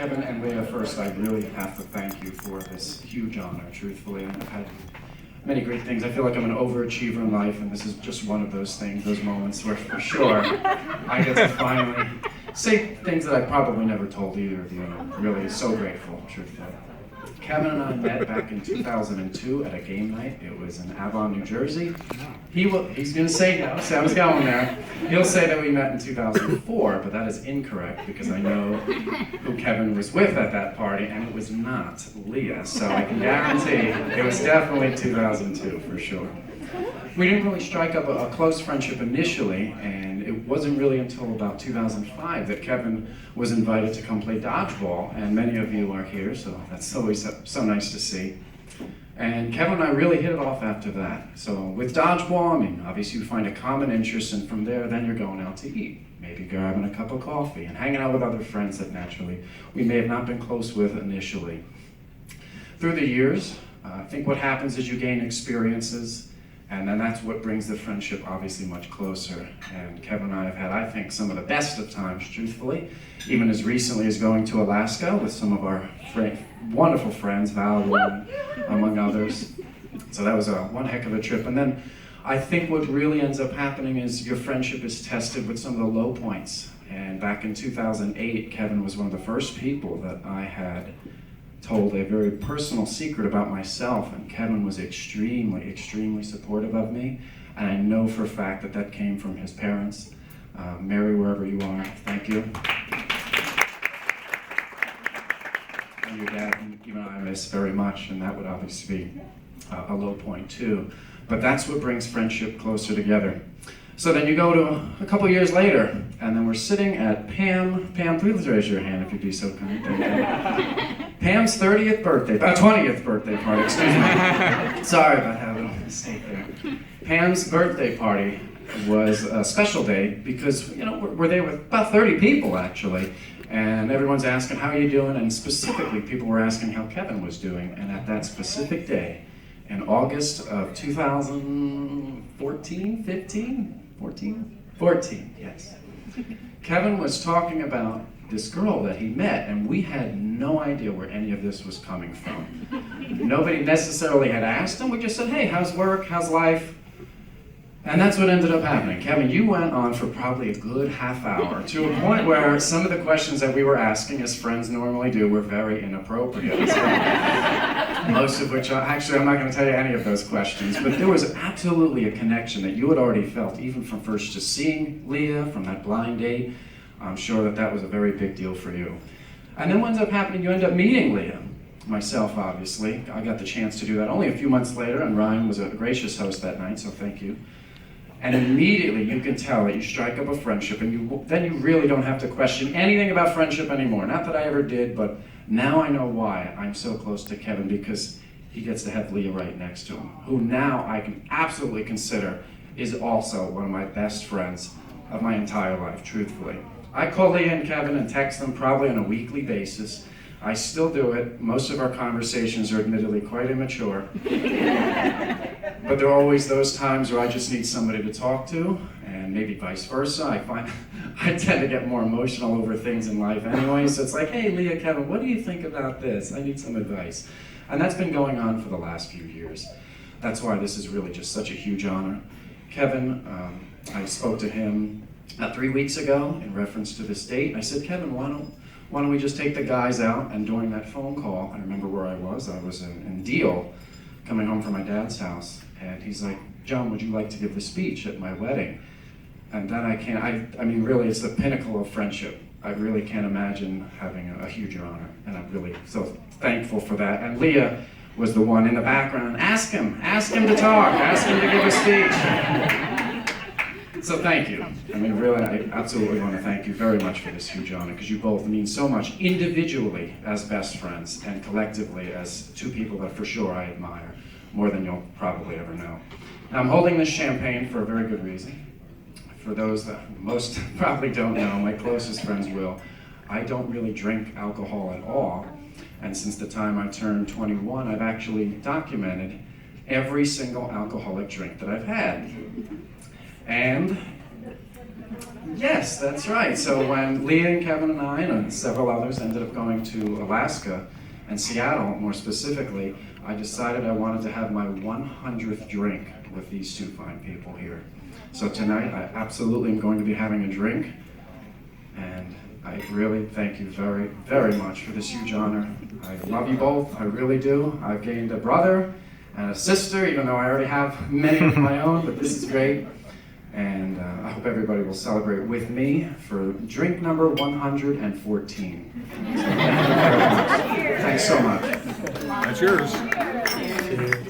Kevin and Leah, first, I really have to thank you for this huge honor, truthfully. I've had many great things. I feel like I'm an overachiever in life, and this is just one of those things, those moments where, for sure, I get to finally say things that I probably never told either of you, and I'm really so grateful, truthfully. Kevin and I met back in 2002 at a game night. It was in Avon, New Jersey. He's going to say no, so I was going there. He'll say that we met in 2004, but that is incorrect because I know who Kevin was with at that party, and it was not Leah. So I can guarantee it was definitely 2002 for sure. We didn't really strike up a close friendship initially, and it wasn't really until about 2005 that Kevin was invited to come play dodgeball, and many of you are here, so that's always so nice to see. And Kevin and I really hit it off after that. So with dodgeball, I mean, obviously you find a common interest, and from there, then you're going out to eat, maybe grabbing a cup of coffee, and hanging out with other friends that naturally we may have not been close with initially. Through the years, I think what happens is you gain experiences, and then that's what brings the friendship obviously much closer. And Kevin and I have had, I think, some of the best of times, truthfully, even as recently as going to Alaska with some of our wonderful friends, Val, among others. So that was one heck of a trip. And then I think what really ends up happening is your friendship is tested with some of the low points. And back in 2008, Kevin was one of the first people that I had told a very personal secret about myself, and Kevin was extremely, extremely supportive of me, and I know for a fact that that came from his parents. Mary, wherever you are, thank you. And your dad, even I miss very much, and that would obviously be a low point too. But that's what brings friendship closer together. So then you go to a couple years later, and then we're sitting at Pam, please raise your hand if you'd be so kind. Pam's 20th birthday party, excuse me. Sorry about having a mistake there. Pam's birthday party was a special day because, you know, we're there with about 30 people actually, and everyone's asking, how are you doing? And specifically, people were asking how Kevin was doing, and at that specific day, in August of 2014, 14, yes. Kevin was talking about this girl that he met, and we had no idea where any of this was coming from. Nobody necessarily had asked him. We just said, hey, how's work? How's life? And that's what ended up happening. Kevin, you went on for probably a good half hour to a point where some of the questions that we were asking, as friends normally do, were very inappropriate. Most of which, actually, I'm not going to tell you any of those questions, but there was absolutely a connection that you had already felt, even from first just seeing Leah, from that blind date. I'm sure that that was a very big deal for you. And then what ends up happening, you end up meeting Leah. Myself, obviously. I got the chance to do that only a few months later, and Ryan was a gracious host that night, so thank you. And immediately you can tell that you strike up a friendship, and then you really don't have to question anything about friendship anymore. Not that I ever did, but now I know why I'm so close to Kevin, because he gets to have Leah right next to him, who now I can absolutely consider is also one of my best friends of my entire life, truthfully. I call Leah and Kevin and text them probably on a weekly basis. I still do it. Most of our conversations are admittedly quite immature. But there are always those times where I just need somebody to talk to, and maybe vice versa. I find I tend to get more emotional over things in life anyway, so it's like, hey, Leah, Kevin, what do you think about this? I need some advice. And that's been going on for the last few years. We why this is really just such a huge honor. Kevin, I spoke to him 3 weeks ago in reference to this date. I said, Kevin, why don't we just take the guys out? And during that phone call, I remember where I was in Deal, coming home from my dad's house. And he's like, John, would you like to give the speech at my wedding? And then I mean, really, it's the pinnacle of friendship. I really can't imagine having a huger honor. And I'm really so thankful for that. And Leah was the one in the background. Ask him to talk, ask him to give a speech. So thank you. I mean, really, I absolutely want to thank you very much for this huge honor, because you both mean so much individually as best friends and collectively as two people that for sure I admire more than you'll probably ever know. Now, I'm holding this champagne for a very good reason. For those that most probably don't know, my closest friends will, I don't really drink alcohol at all. And since the time I turned 21, I've actually documented every single alcoholic drink that I've had. And Yes, that's right. So when Leah and Kevin and I and several others ended up going to Alaska and Seattle, more specifically, I decided I wanted to have my 100th drink with these two fine people here. So tonight, I absolutely am going to be having a drink, and I really thank you very, very much for this huge honor. I love you both, I really do. I've gained a brother and a sister, even though I already have many of my own, but this is great. And I hope everybody will celebrate with me for drink number 114. So thank you very much. Thanks so much. That's yours.